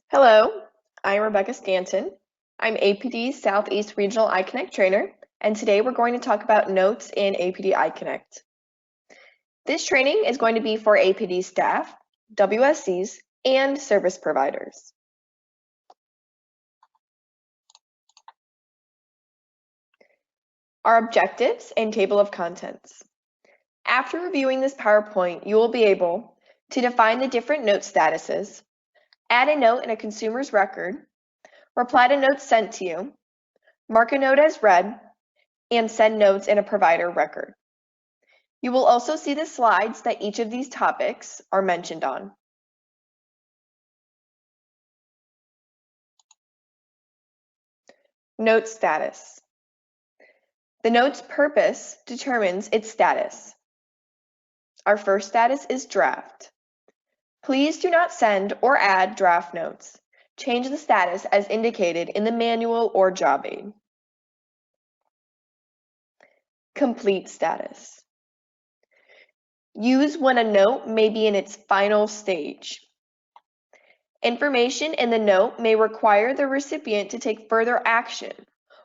Hello, I'm Rebecca Stanton. I'm APD's Southeast Regional iConnect trainer, and today we're going to talk about notes in APD iConnect. This training is going to be for APD staff, WSCs, and service providers. Our objectives and table of contents. After reviewing this PowerPoint, you will be able to define the different note statuses, add a note in a consumer's record, reply to notes sent to you, mark a note as read, and send notes in a provider record. You will also see the slides that each of these topics are mentioned on. Note status. The note's purpose determines its status. Our first status is draft. Please do not send or add draft notes. Change the status as indicated in the manual or job aid. Complete status. Use when a note may be in its final stage. Information in the note may require the recipient to take further action,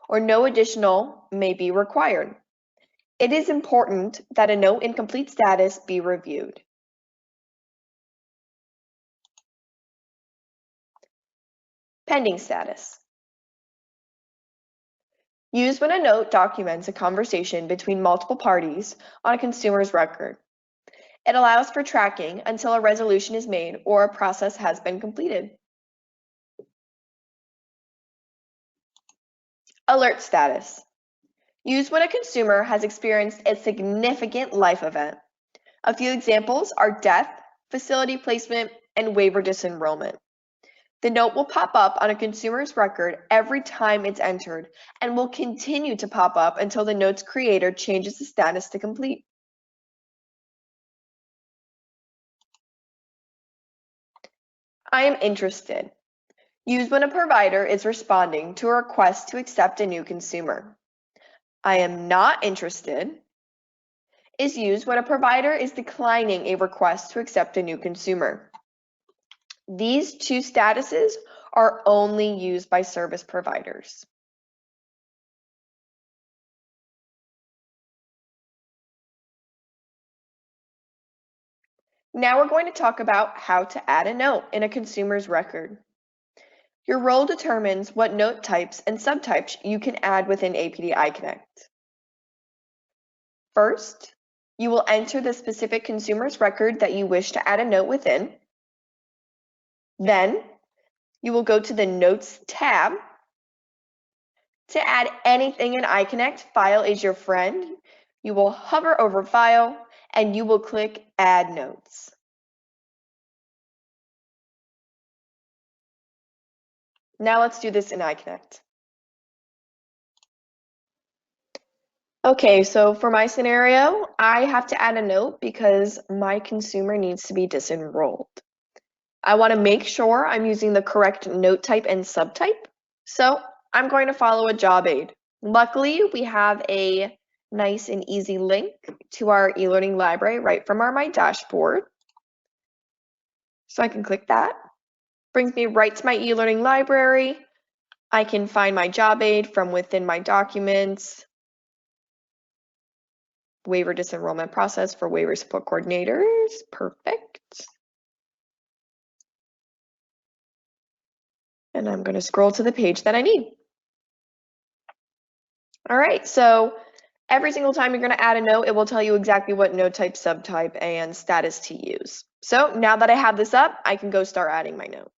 or no additional may be required. It is important that a note in complete status be reviewed. Pending status. Use when a note documents a conversation between multiple parties on a consumer's record. It allows for tracking until a resolution is made or a process has been completed. Alert status. Use when a consumer has experienced a significant life event. A few examples are death, facility placement, and waiver disenrollment. The note will pop up on a consumer's record every time it's entered and will continue to pop up until the note's creator changes the status to complete. I am interested. Use when a provider is responding to a request to accept a new consumer. I am not interested is used when a provider is declining a request to accept a new consumer. These two statuses are only used by service providers. Now we're going to talk about how to add a note in a consumer's record. Your role determines what note types and subtypes you can add within APD iConnect. First, you will enter the specific consumer's record that you wish to add a note within. Then, you will go to the Notes tab. To add anything in iConnect, File is your friend. You will hover over File and you will click Add Notes. Now let's do this in iConnect. Okay, so for my scenario, I have to add a note because my consumer needs to be disenrolled. I want to make sure I'm using the correct note type and subtype, so I'm going to follow a job aid. Luckily, we have a nice and easy link to our eLearning library right from My dashboard. So I can click that. Brings me right to my eLearning library. I can find my job aid from within my documents. Waiver disenrollment process for waiver support coordinators. Perfect. And I'm going to scroll to the page that I need. All right, so every single time you're going to add a note, it will tell you exactly what note type, subtype, and status to use. So now that I have this up, I can go start adding my note.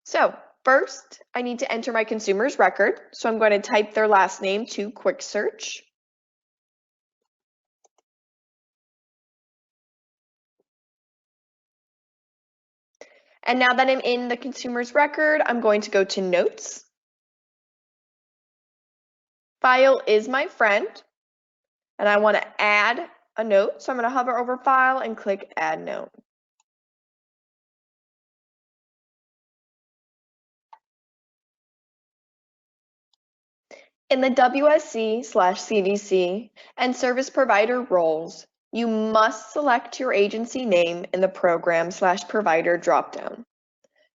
So first, I need to enter my consumer's record. So I'm going to type their last name to quick search. And now that I'm in the consumer's record, I'm going to go to Notes. File is my friend, and I want to add a note. So I'm going to hover over File and click Add Note. In the WSC/CDC and service provider roles, you must select your agency name in the program/provider dropdown.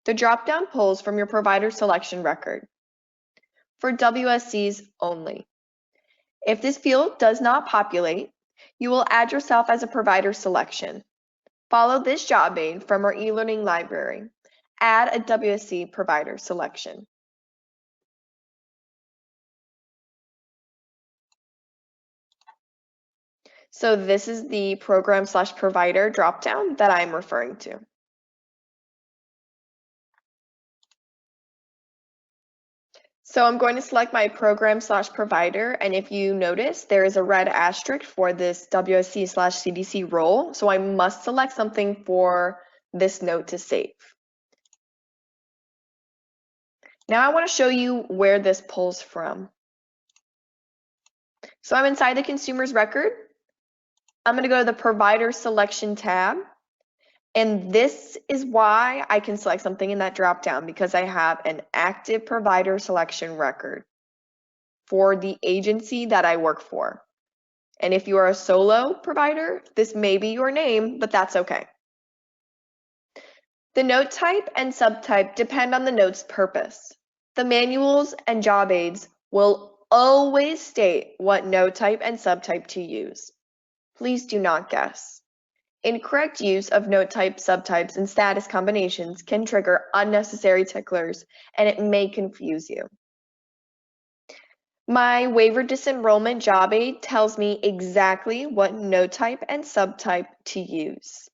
The dropdown pulls from your provider selection record for WSCs only. If this field does not populate, you will add yourself as a provider selection. Follow this job aid from our eLearning library. Add a WSC provider selection. So this is the program/provider dropdown that I'm referring to. So I'm going to select my program/provider, and if you notice, there is a red asterisk for this WSC/CDC role, so I must select something for this note to save. Now I want to show you where this pulls from. So I'm inside the consumer's record. I'm going to go to the provider selection tab, and this is why I can select something in that dropdown, because I have an active provider selection record for the agency that I work for. And if you are a solo provider, this may be your name, but that's okay. The note type and subtype depend on the note's purpose. The manuals and job aids will always state what note type and subtype to use. Please do not guess. Incorrect use of note type, subtypes, and status combinations can trigger unnecessary ticklers, and it may confuse you. My waiver disenrollment job aid tells me exactly what note type and subtype to use.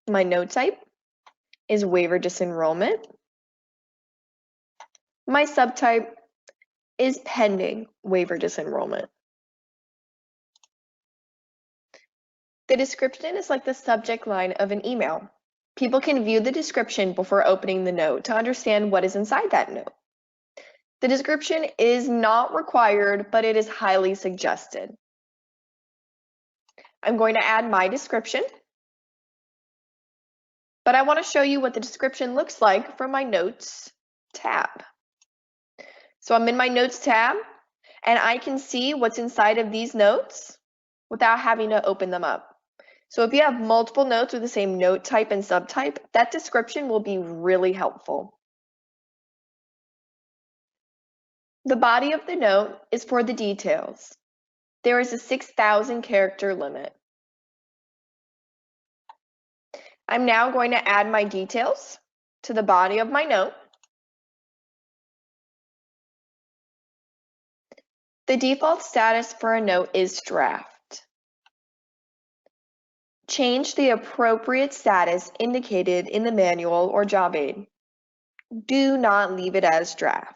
My note type is waiver disenrollment. My subtype is pending waiver disenrollment. The description is like the subject line of an email. People can view the description before opening the note to understand what is inside that note. The description is not required, but it is highly suggested. I'm going to add my description, but I want to show you what the description looks like from my Notes tab. So I'm in my Notes tab, and I can see what's inside of these notes without having to open them up. So if you have multiple notes with the same note type and subtype, that description will be really helpful. The body of the note is for the details. There is a 6,000 character limit. I'm now going to add my details to the body of my note. The default status for a note is draft. Change the appropriate status indicated in the manual or job aid. Do not leave it as draft.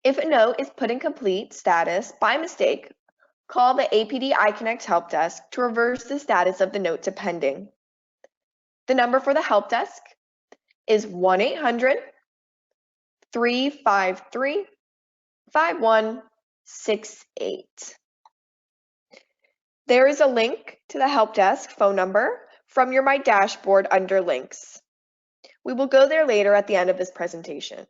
If a note is put in complete status by mistake, call the APD iConnect help desk to reverse the status of the note to pending. The number for the help desk is 1-800-353-5168. There is a link to the help desk phone number from your My Dashboard under links. We will go there later at the end of this presentation.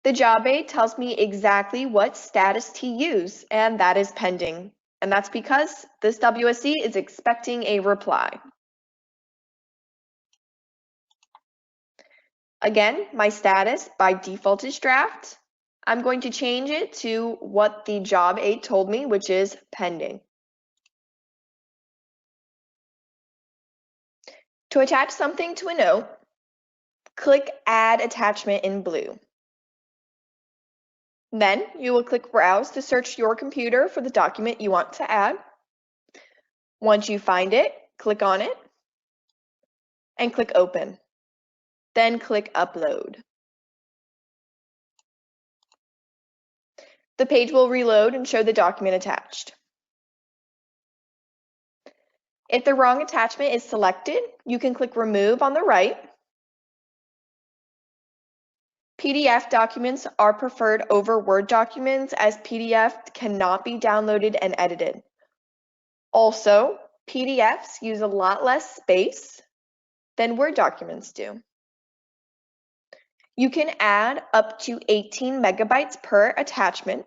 The job aid tells me exactly what status to use, and that is pending. And that's because this WSC is expecting a reply. Again, my status by default is draft. I'm going to change it to what the job aid told me, which is pending. To attach something to a note, click Add Attachment in blue. Then you will click Browse to search your computer for the document you want to add. Once you find it, click on it and click Open. Then click Upload. The page will reload and show the document attached. If the wrong attachment is selected, you can click Remove on the right. PDF documents are preferred over Word documents, as PDF cannot be downloaded and edited. Also, PDFs use a lot less space than Word documents do. You can add up to 18 megabytes per attachment.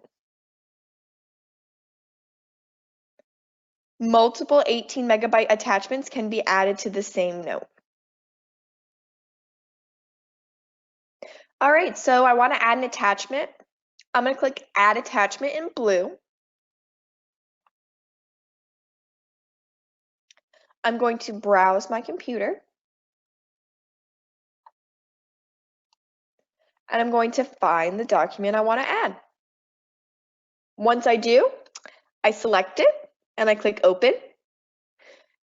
Multiple 18 megabyte attachments can be added to the same note. All right, so I want to add an attachment. I'm going to click Add Attachment in blue. I'm going to browse my computer. And I'm going to find the document I want to add. Once I do, I select it and I click Open.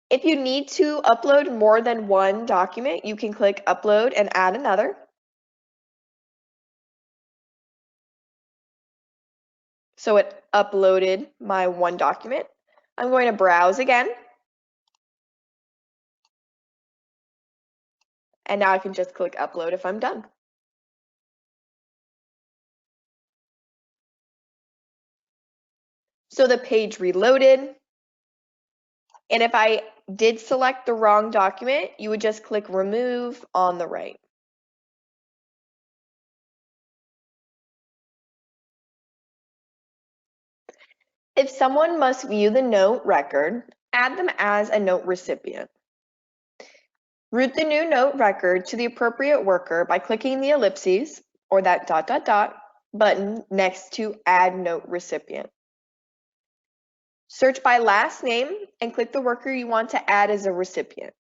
If you need to upload more than one document, you can click Upload and add another. So it uploaded my one document. I'm going to browse again. And now I can just click Upload if I'm done. So the page reloaded. And if I did select the wrong document, you would just click Remove on the right. If someone must view the note record, add them as a note recipient. Route the new note record to the appropriate worker by clicking the ellipses or that ... button next to Add Note Recipient. Search by last name and click the worker you want to add as a recipient.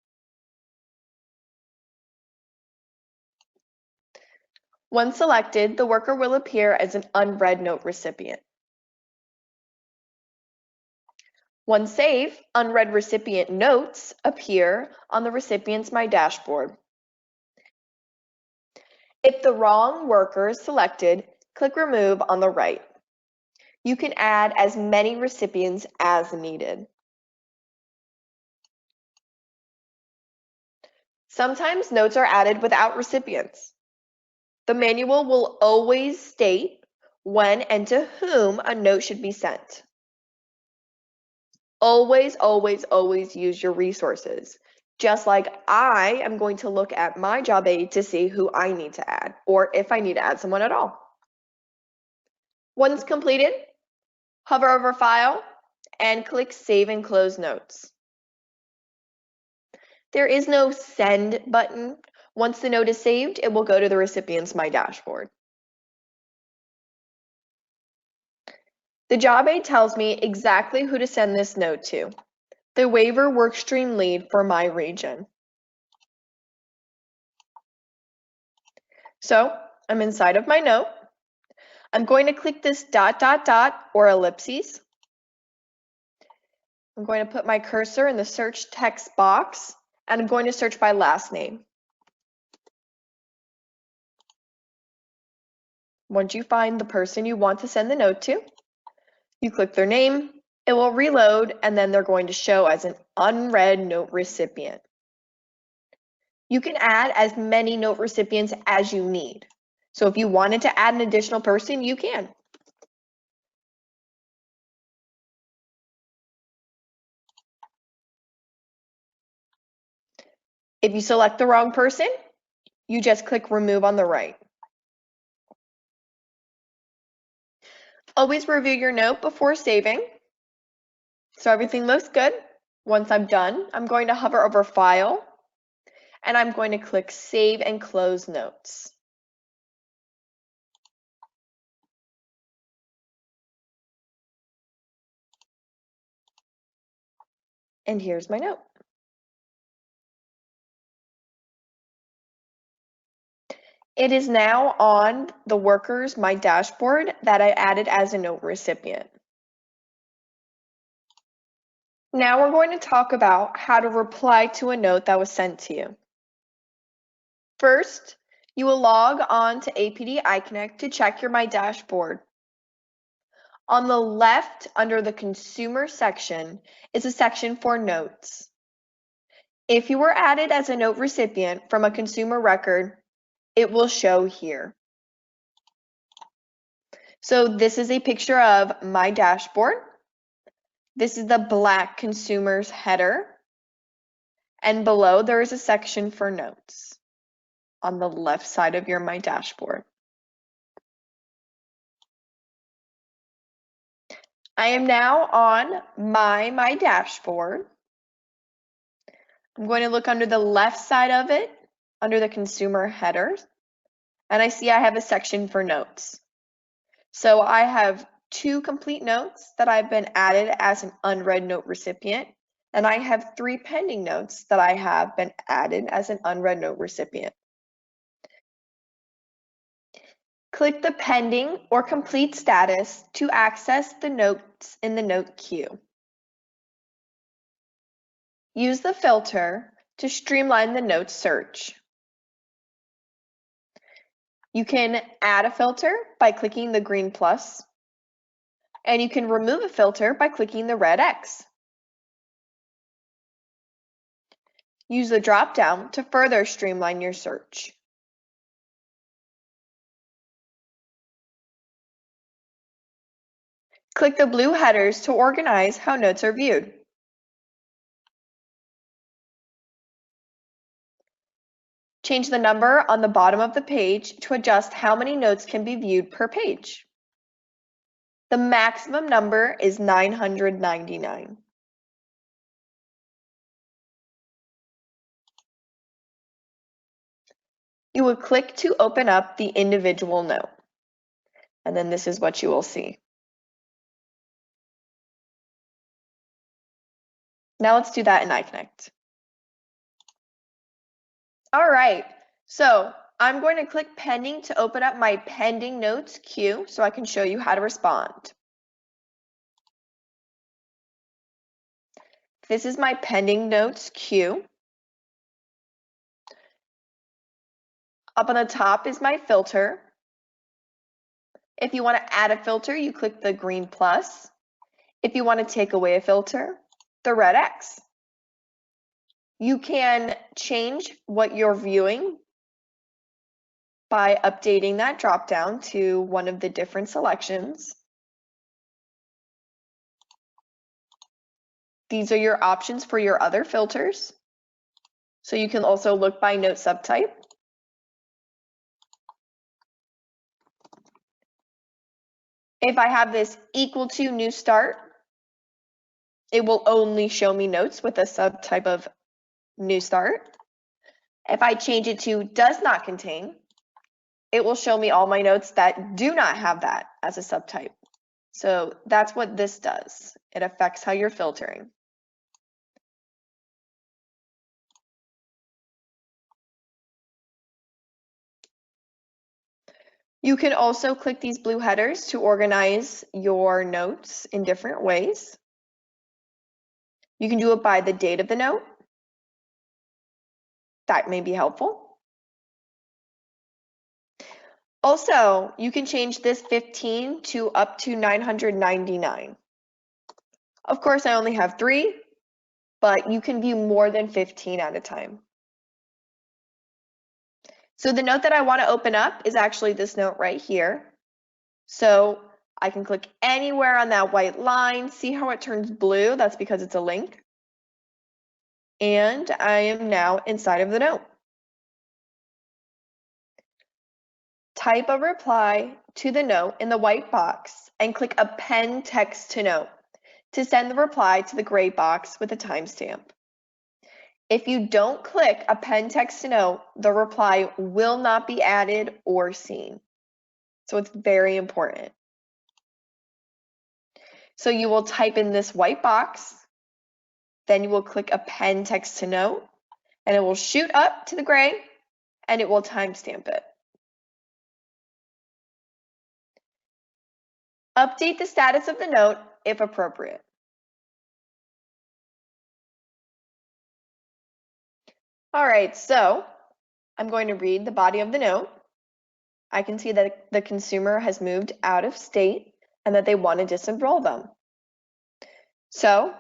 Once selected, the worker will appear as an unread note recipient. Once saved, unread recipient notes appear on the recipient's My Dashboard. If the wrong worker is selected, click Remove on the right. You can add as many recipients as needed. Sometimes notes are added without recipients. The manual will always state when and to whom a note should be sent. Always, always, always use your resources. Just like I am going to look at my job aid to see who I need to add, or if I need to add someone at all. Once completed, hover over File and click Save and Close Notes. There is no Send button. Once the note is saved, it will go to the recipient's My Dashboard. The job aid tells me exactly who to send this note to, the waiver workstream lead for my region. So I'm inside of my note. I'm going to click this ... or ellipses. I'm going to put my cursor in the search text box, and I'm going to search by last name. Once you find the person you want to send the note to, you click their name, it will reload, and then they're going to show as an unread note recipient. You can add as many note recipients as you need. So if you wanted to add an additional person, you can. If you select the wrong person, you just click Remove on the right. Always review your note before saving. So everything looks good. Once I'm done, I'm going to hover over File, and I'm going to click Save and Close Notes. And here's my note. It is now on the worker's My Dashboard that I added as a note recipient. Now we're going to talk about how to reply to a note that was sent to you. First, you will log on to APD iConnect to check your My Dashboard. On the left, under the Consumer section, is a section for notes. If you were added as a note recipient from a consumer record, it will show here. So this is a picture of My Dashboard. This is the black consumer's header. And below there is a section for notes. on the left side of your My Dashboard. I am now on My Dashboard. I'm going to look under the left side of it, under the consumer headers, and I see I have a section for notes. So I have 2 complete notes that I've been added as an unread note recipient, and I have 3 pending notes that I have been added as an unread note recipient. Click the pending or complete status to access the notes in the note queue. Use the filter to streamline the notes search. You can add a filter by clicking the green plus, and you can remove a filter by clicking the red X. Use the drop-down to further streamline your search. Click the blue headers to organize how notes are viewed. Change the number on the bottom of the page to adjust how many notes can be viewed per page. The maximum number is 999. You will click to open up the individual note, and then this is what you will see. Now let's do that in iConnect. All right, so I'm going to click pending to open up my pending notes queue so I can show you how to respond. This is my pending notes queue. Up on the top is my filter. If you want to add a filter, you click the green plus. If you want to take away a filter, the red X. You can change what you're viewing by updating that drop-down to one of the different selections. These are your options for your other filters. So you can also look by note subtype. If I have this equal to new start, it will only show me notes with a subtype of new start. If I change it to does not contain, it will show me all my notes that do not have that as a subtype. So that's what this does. It affects how you're filtering. You can also click these blue headers to organize your notes in different ways. You can do it by the date of the note. That may be helpful. Also, you can change this 15 to up to 999. Of course, I only have 3, but you can view more than 15 at a time. So the note that I want to open up is actually this note right here. So I can click anywhere on that white line. See how it turns blue? That's because it's a link. And I am now inside of the note. Type a reply to the note in the white box and click append text to note to send the reply to the gray box with a timestamp. If you don't click append text to note, the reply will not be added or seen. So it's very important. So you will type in this white box, then you will click append text to note, and it will shoot up to the gray, and it will timestamp it. Update the status of the note if appropriate. All right, so I'm going to read the body of the note. I can see that the consumer has moved out of state and that they want to disenroll them. So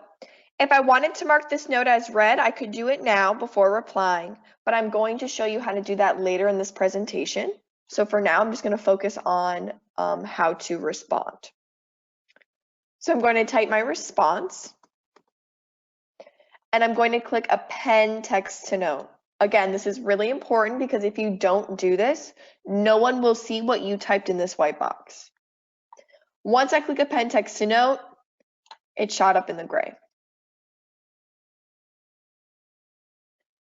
if I wanted to mark this note as read, I could do it now before replying, but I'm going to show you how to do that later in this presentation. So for now, I'm just going to focus on how to respond. So I'm going to type my response, and I'm going to click append text to note. Again, this is really important because if you don't do this, no one will see what you typed in this white box. Once I click append text to note, it shot up in the gray.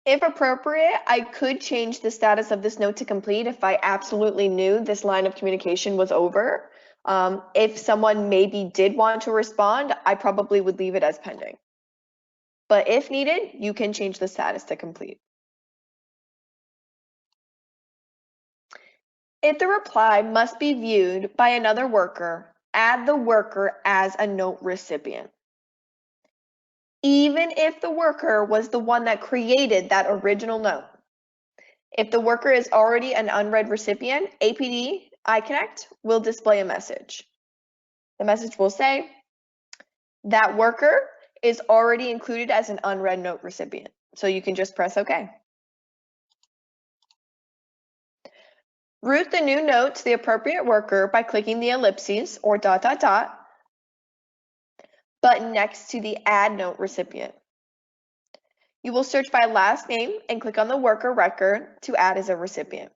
If appropriate, I could change the status of this note to complete if I absolutely knew this line of communication was over. If someone maybe did want to respond, I probably would leave it as pending. But if needed, you can change the status to complete. If the reply must be viewed by another worker, add the worker as a note recipient. Even if the worker was the one that created that original note. If the worker is already an unread recipient, APD iConnect will display a message. The message will say, that worker is already included as an unread note recipient. So you can just press OK. Route the new note to the appropriate worker by clicking the ellipses or ... button next to the Add Note Recipient. You will search by last name and click on the worker record to add as a recipient.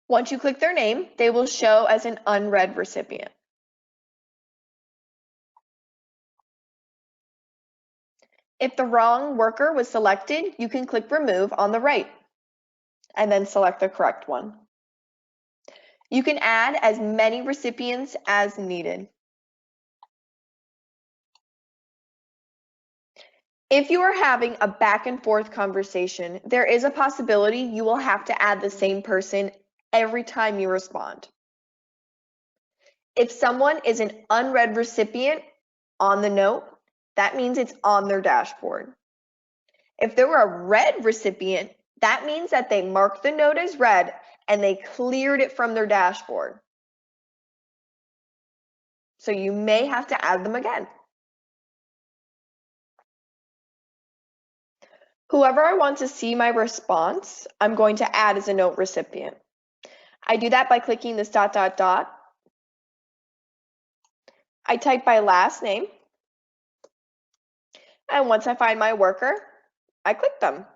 Once you click their name, they will show as an unread recipient. If the wrong worker was selected, you can click Remove on the right and then select the correct one. You can add as many recipients as needed. If you are having a back and forth conversation, there is a possibility you will have to add the same person every time you respond. If someone is an unread recipient on the note, that means it's on their dashboard. If they were a read recipient, that means that they marked the note as read and they cleared it from their dashboard. So you may have to add them again. Whoever I want to see my response, I'm going to add as a note recipient. I do that by clicking this ... I type my last name. And once I find my worker, I click them.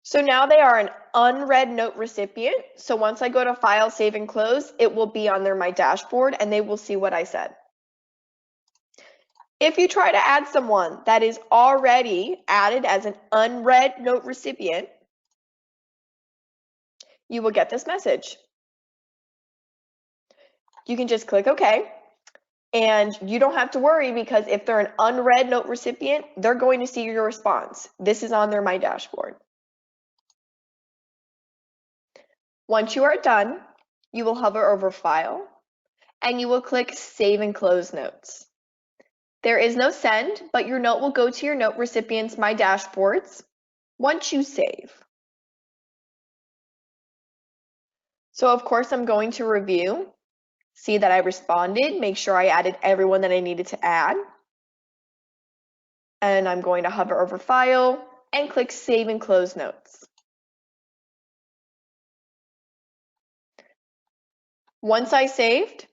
So now they are an unread note recipient. So once I go to File, Save, and Close, it will be on my dashboard and they will see what I said. If you try to add someone that is already added as an unread note recipient, you will get this message. You can just click OK. And you don't have to worry because if they're an unread note recipient, they're going to see your response. This is on My Dashboard. Once you are done, you will hover over File and you will click Save and Close Notes. There is no send, but your note will go to your note recipient's My Dashboards once you save. So of course, I'm going to review, see that I responded, make sure I added everyone that I needed to add. And I'm going to hover over File and click Save and Close Notes. Once I saved,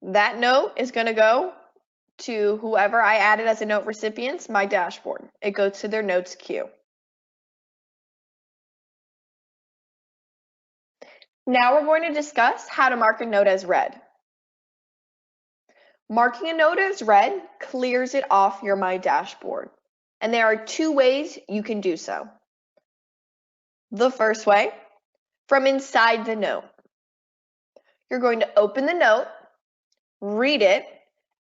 that note is going to go to whoever I added as a note recipient's My Dashboard. It goes to their notes queue. Now we're going to discuss how to mark a note as read. Marking a note as read clears it off your My Dashboard. And there are two ways you can do so. The first way, from inside the note. You're going to open the note, read it,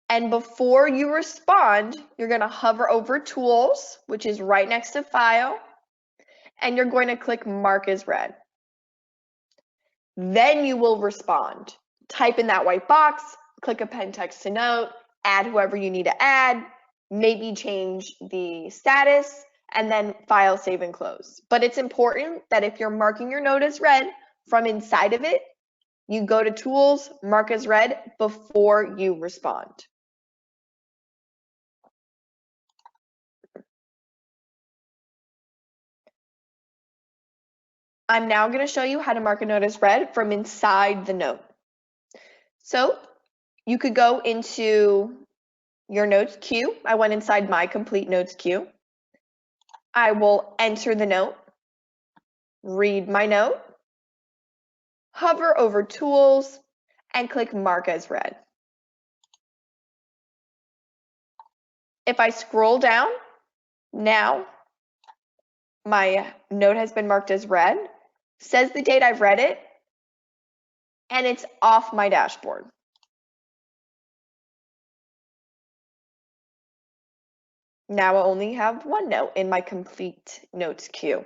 and before you respond, you're going to hover over Tools, which is right next to File, and you're going to click Mark as Read. Then you will respond. Type in that white box, click Append Text to Note, add whoever you need to add, maybe change the status, and then File, Save, and Close. But it's important that if you're marking your note as read, from inside of it, you go to Tools, Mark as Read before you respond. I'm now going to show you how to mark a note as read from inside the note. So you could go into your notes queue. I went inside my complete notes queue. I will enter the note, read my note, hover over Tools, and click Mark as Read. If I scroll down, now my note has been marked as read, says the date I've read it, and it's off my dashboard. Now I only have one note in my complete notes queue.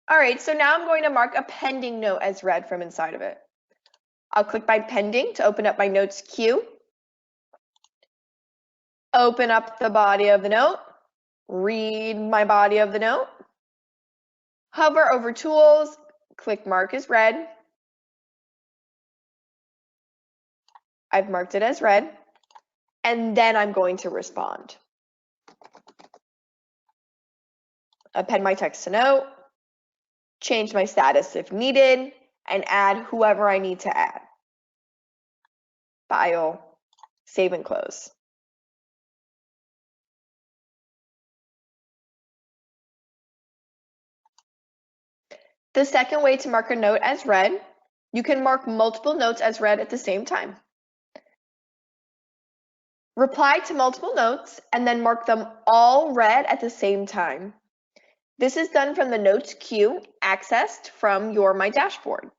All right, so now I'm going to mark a pending note as read from inside of it. I'll click my pending to open up my notes queue. Open up the body of the note, read my body of the note, hover over Tools, click Mark as Read. I've marked it as read, and then I'm going to respond. Append my text to note, change my status if needed, and add whoever I need to add. File, save and close. The second way to mark a note as read, you can mark multiple notes as read at the same time. Reply to multiple notes and then mark them all read at the same time. This is done from the notes queue accessed from your My Dashboard.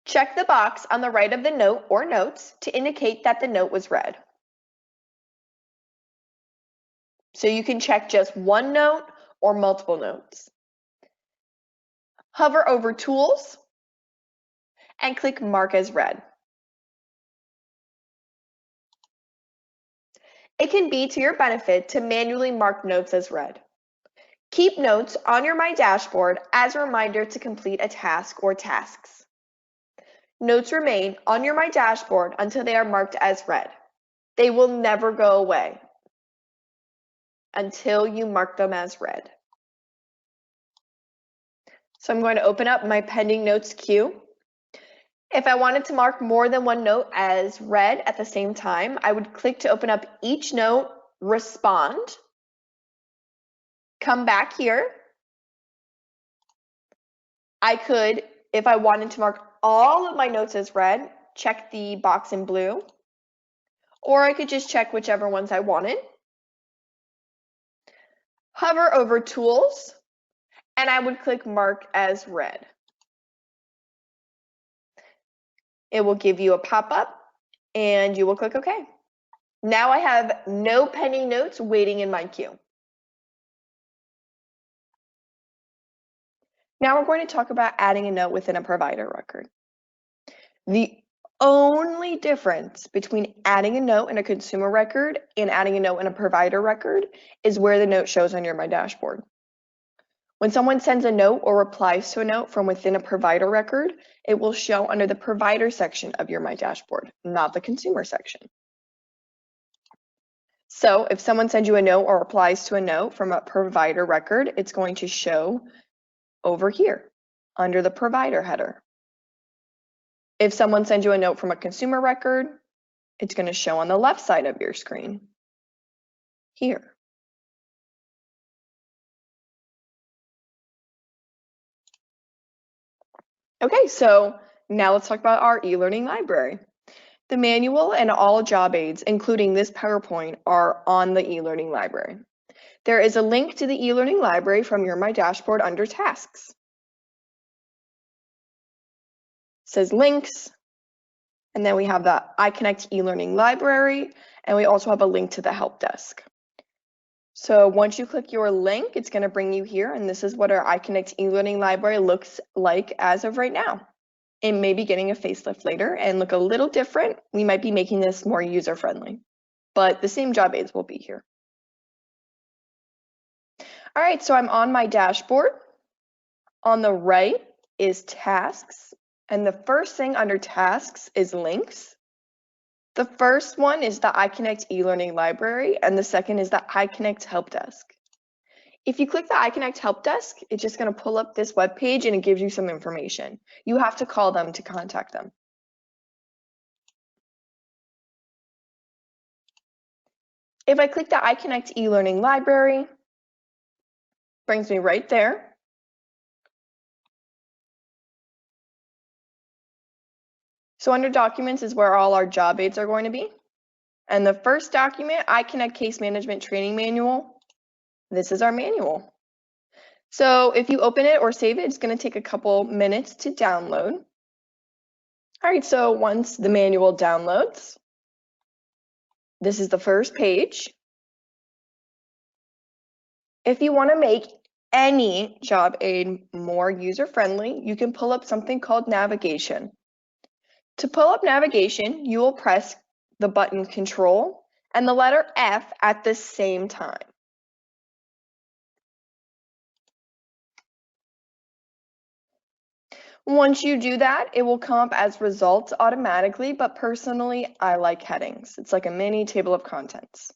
Check the box on the right of the note or notes to indicate that the note was read. So you can check just one note or multiple notes. Hover over Tools and click Mark as Read. It can be to your benefit to manually mark notes as read. Keep notes on your My Dashboard as a reminder to complete a task or tasks. Notes remain on your My Dashboard until they are marked as read. They will never go away until you mark them as read. So I'm going to open up my pending notes queue. If I wanted to mark more than one note as read at the same time, I would click to open up each note, respond, come back here. I could, if I wanted to mark all of my notes as read, check the box in blue, or I could just check whichever ones I wanted. Hover over Tools, and I would click Mark as Read. It will give you a pop-up, and you will click OK. Now I have no pending notes waiting in my queue. Now we're going to talk about adding a note within a provider record. The only difference between adding a note in a consumer record and adding a note in a provider record is where the note shows on your My Dashboard. When someone sends a note or replies to a note from within a provider record, it will show under the provider section of your My Dashboard, not the consumer section. So if someone sends you a note or replies to a note from a provider record, it's going to show over here under the provider header. If someone sends you a note from a consumer record, it's going to show on the left side of your screen here. Okay, so now let's talk about our e-learning library. The manual and all job aids, including this PowerPoint, are on the e-learning library. There is a link to the e-learning library from your My Dashboard under Tasks. It says Links, and then we have the iConnect e-learning library, and we also have a link to the help desk. So once you click your link, it's going to bring you here, and this is what our iConnect e-learning library looks like as of right now. It may be getting a facelift later and look a little different. We might be making this more user-friendly, but the same job aids will be here. All right, so I'm on my dashboard. On the right is Tasks, and the first thing under Tasks is Links. The first one is the iConnect e-learning library, and the second is the iConnect help desk. If you click the iConnect help desk, it's just going to pull up this web page and it gives you some information. You have to call them to contact them. If I click the iConnect eLearning library, brings me right there. So under documents is where all our job aids are going to be. And the first document, iConnect Case Management Training Manual, this is our manual. So if you open it or save it, it's going to take a couple minutes to download. All right, so once the manual downloads, this is the first page. If you want to make any job aid more user-friendly, you can pull up something called navigation. To pull up navigation, you will press the button Control and the letter F at the same time. Once you do that, it will come up as results automatically, but personally, I like headings. It's like a mini table of contents.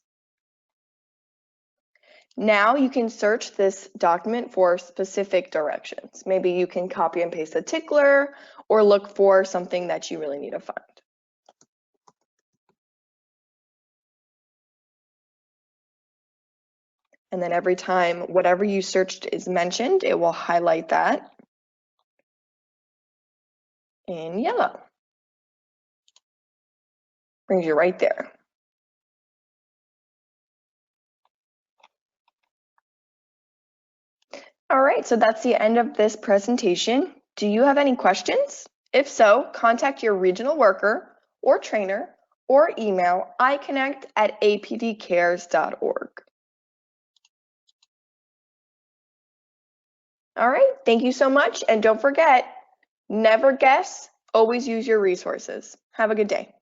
Now you can search this document for specific directions. Maybe you can copy and paste a tickler or look for something that you really need to find. And then every time whatever you searched is mentioned, it will highlight that in yellow. Brings you right there. All right, so that's the end of this presentation. Do you have any questions? If so, contact your regional worker or trainer or email iconnect@apdcares.org. All right, thank you so much. And don't forget, never guess, always use your resources. Have a good day.